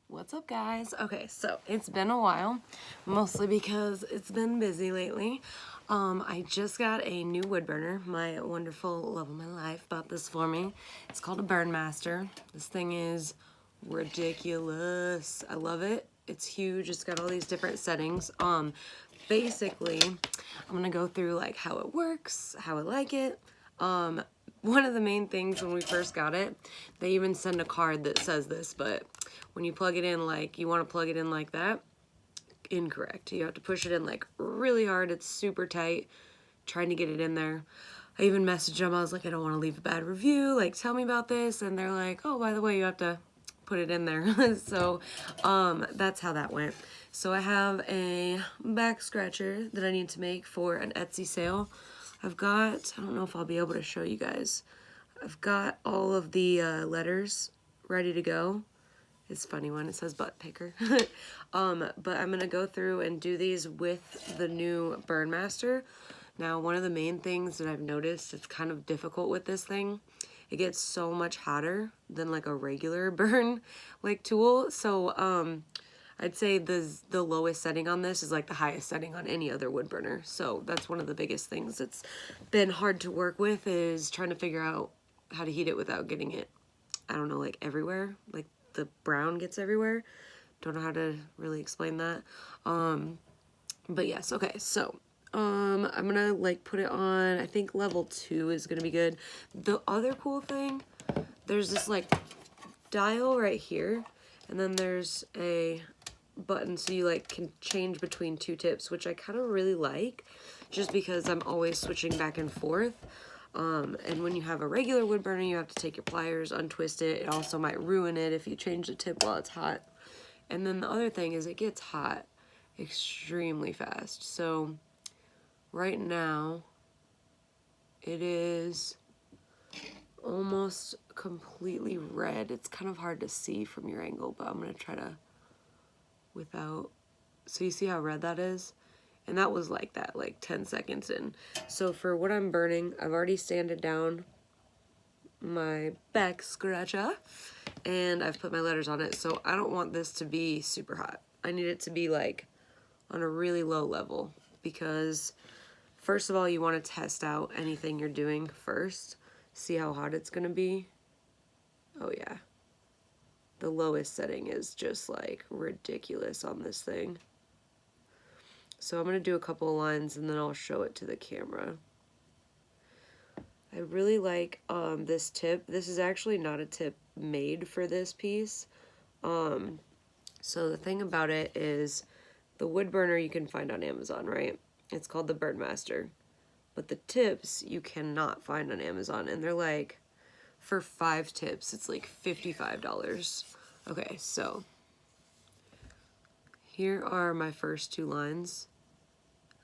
What's up, guys? Okay, so it's been a while, mostly because it's been busy lately. I just got a new wood burner. My wonderful love of my life bought this for me. It's called a Burnmaster. This thing is ridiculous. I love it. It's huge. It's got all these different settings. Basically, I'm gonna go through like how it works, how I like it. One of the main things when we first got it, they even send a card that says this, but when you plug it in, like you want to plug it in like that, incorrect. You have to push it in like really hard. It's super tight, trying to get it in there. I even messaged them. I was like, I don't want to leave a bad review. Like, tell me about this. And they're like, oh, by the way, you have to put it in there. So that's how that went. So I have a back scratcher that I need to make for an Etsy sale. I've got, I don't know if I'll be able to show you guys. I've got all of the letters ready to go. It's funny when it says butt picker. But I'm gonna go through and do these with the new Burnmaster. Now, one of the main things that I've noticed, it's kind of difficult with this thing. It gets so much hotter than like a regular burn like tool. So I'd say the lowest setting on this is like the highest setting on any other wood burner. So that's one of the biggest things that's been hard to work with, is trying to figure out how to heat it without getting it, I don't know, like everywhere. Like the brown gets everywhere. Don't know how to really explain that. But yes, okay, so I'm gonna like put it on, I think level 2 is gonna be good. The other cool thing, there's this like dial right here, and then there's a button so you like can change between two tips, which I kind of really like, just because I'm always switching back and forth. And when you have a regular wood burner, you have to take your pliers, untwist it. It also might ruin it if you change the tip while it's hot. And then the other thing is it gets hot extremely fast. So right now it is almost completely red. It's kind of hard to see from your angle, but I'm gonna try to without, so you see how red that is? And that was like that, like 10 seconds in. So for what I'm burning, I've already sanded down my back scratcher and I've put my letters on it. So I don't want this to be super hot. I need it to be like on a really low level, because first of all, you want to test out anything you're doing first. See how hot it's gonna be. Oh yeah. The lowest setting is just like ridiculous on this thing. So I'm going to do a couple of lines and then I'll show it to the camera. I really like this tip. This is actually not a tip made for this piece. So the thing about it is the wood burner you can find on Amazon, right? It's called the Burnmaster. But the tips you cannot find on Amazon, and they're like, for 5 tips, it's like $55. Okay, so here are my first 2 lines.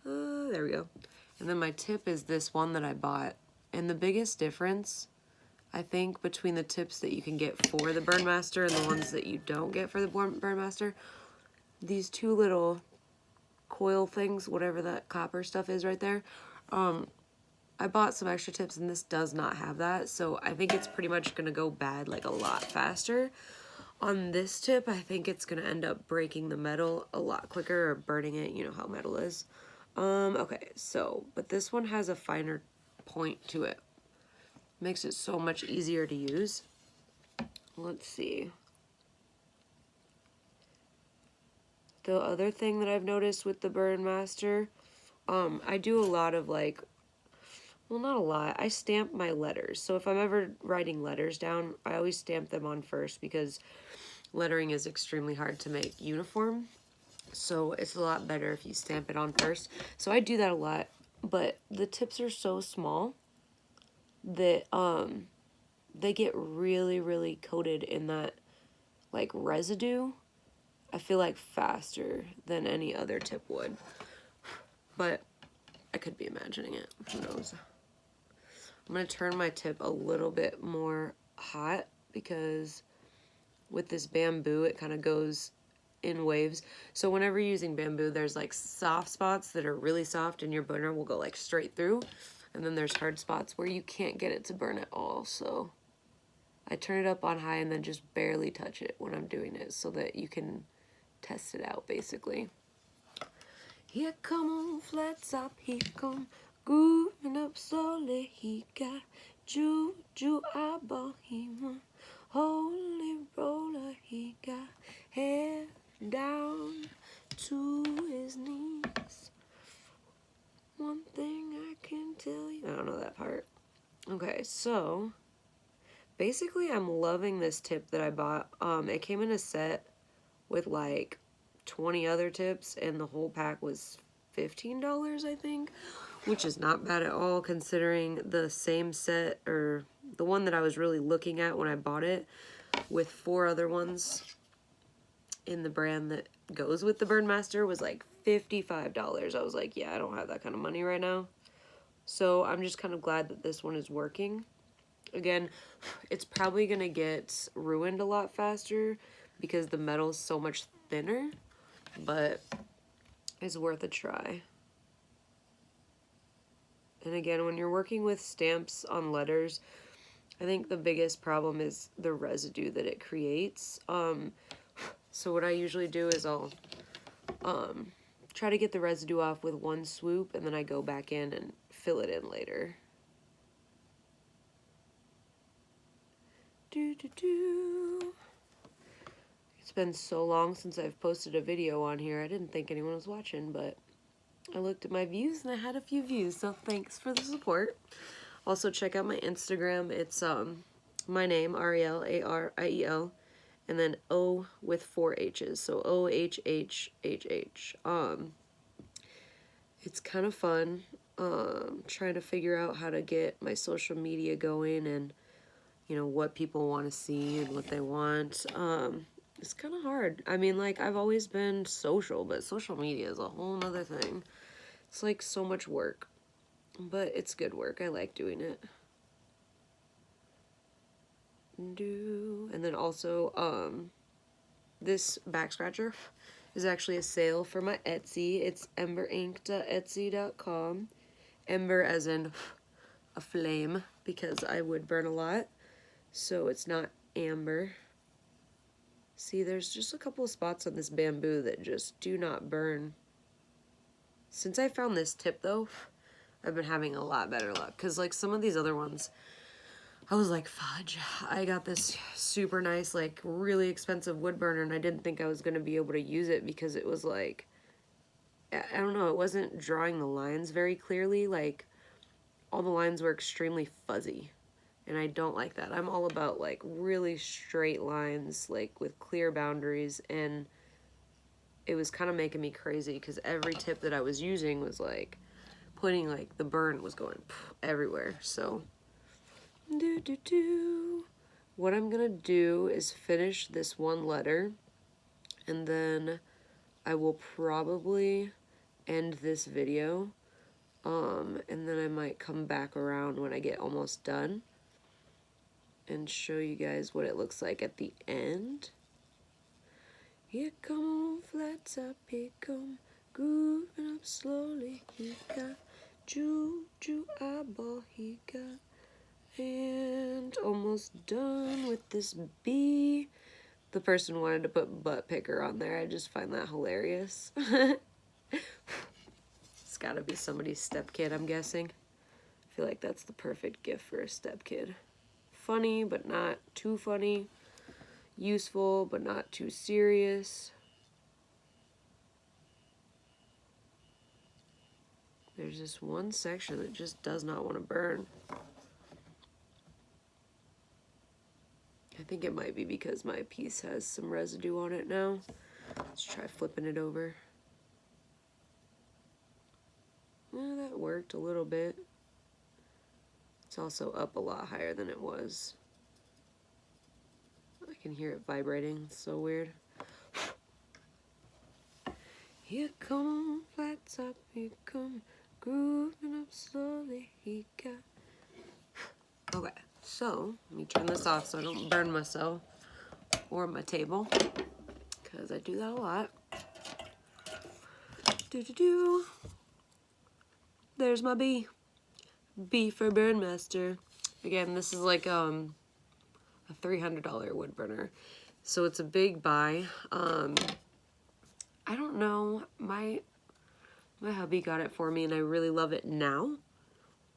There we go. And then my tip is this one that I bought. And the biggest difference, I think, between the tips that you can get for the Burnmaster and the ones that you don't get for the Burnmaster, these 2 little coil things, whatever that copper stuff is right there, I bought some extra tips and this does not have that. So I think it's pretty much going to go bad like a lot faster. On this tip, I think it's going to end up breaking the metal a lot quicker, or burning it. You know how metal is. Okay, so, but this one has a finer point to it. Makes it so much easier to use. Let's see. The other thing that I've noticed with the Burnmaster, I do a lot of like, well, not a lot. I stamp my letters. So if I'm ever writing letters down, I always stamp them on first, because lettering is extremely hard to make uniform. So it's a lot better if you stamp it on first. So I do that a lot, but the tips are so small that they get really, really coated in that like residue, I feel like, faster than any other tip would. But I could be imagining it. Who knows? I'm going to turn my tip a little bit more hot, because with this bamboo, it kind of goes in waves. So whenever you're using bamboo, there's like soft spots that are really soft and your burner will go like straight through. And then there's hard spots where you can't get it to burn at all. So I turn it up on high and then just barely touch it when I'm doing it so that you can test it out, basically. Here come on flat top, he come grooving up slowly. He got juju eyeball, he want holy roller. He got hair down to his knees. One thing I can tell you. I don't know that part. Okay, so basically I'm loving this tip that I bought. It came in a set with like 20 other tips, and the whole pack was $15, I think, which is not bad at all considering the same set, or the one that I was really looking at when I bought it, with 4 other ones in the brand that goes with the Burnmaster was like $55. I was like, yeah, I don't have that kind of money right now. So I'm just kind of glad that this one is working. Again, it's probably going to get ruined a lot faster because the metal's so much thinner, but it's worth a try. And again, when you're working with stamps on letters, I think the biggest problem is the residue that it creates. So what I usually do is I'll try to get the residue off with one swoop, and then I go back in and fill it in later. It's been so long since I've posted a video on here. I didn't think anyone was watching, but I looked at my views and I had a few views, so thanks for the support. Also check out my Instagram. It's my name, Ariel, A-R-I-E-L, and then O with 4 H's, so O-H-H-H-H. It's kind of fun trying to figure out how to get my social media going and, you know, what people want to see and what they want. It's kind of hard. I mean, like, I've always been social, but social media is a whole nother thing. It's like so much work, but it's good work. I like doing it. And then also, this back scratcher is actually a sale for my Etsy. It's emberink.etsy.com. Ember as in a flame, because I would burn a lot. So it's not amber. See, there's just a couple of spots on this bamboo that just do not burn. Since I found this tip, though, I've been having a lot better luck. Because, like, some of these other ones, I was like, fudge. I got this super nice, like, really expensive wood burner, and I didn't think I was going to be able to use it because it was, like, I don't know, it wasn't drawing the lines very clearly. Like, all the lines were extremely fuzzy. And I don't like that. I'm all about, like, really straight lines, like, with clear boundaries, and it was kind of making me crazy because every tip that I was using was, like, putting, like, the burn was going everywhere. So, what I'm gonna do is finish this one letter, and then I will probably end this video, and then I might come back around when I get almost done and show you guys what it looks like at the end. Here come on flat top, here come grooving up slowly. He got juju eyeball, he got, and almost done with this B. The person wanted to put butt picker on there. I just find that hilarious. It's gotta be somebody's stepkid, I'm guessing. I feel like that's the perfect gift for a stepkid. Funny, but not too funny. Useful, but not too serious. There's this one section that just does not want to burn. I think it might be because my piece has some residue on it now. Let's try flipping it over. Yeah, that worked a little bit. It's also up a lot higher than it was. I can hear it vibrating. It's so weird. Here come flat top, here come grooving up slowly. He got. Okay, so let me turn this off so I don't burn myself or my table, because I do that a lot. There's my B. B for Burnmaster. Again, this is like a $300 wood burner. So it's a big buy. I don't know, my hubby got it for me and I really love it now.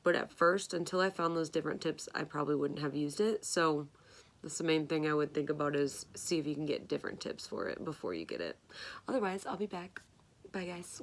But at first, until I found those different tips, I probably wouldn't have used it. So that's the main thing I would think about, is see if you can get different tips for it before you get it. Otherwise, I'll be back. Bye, guys.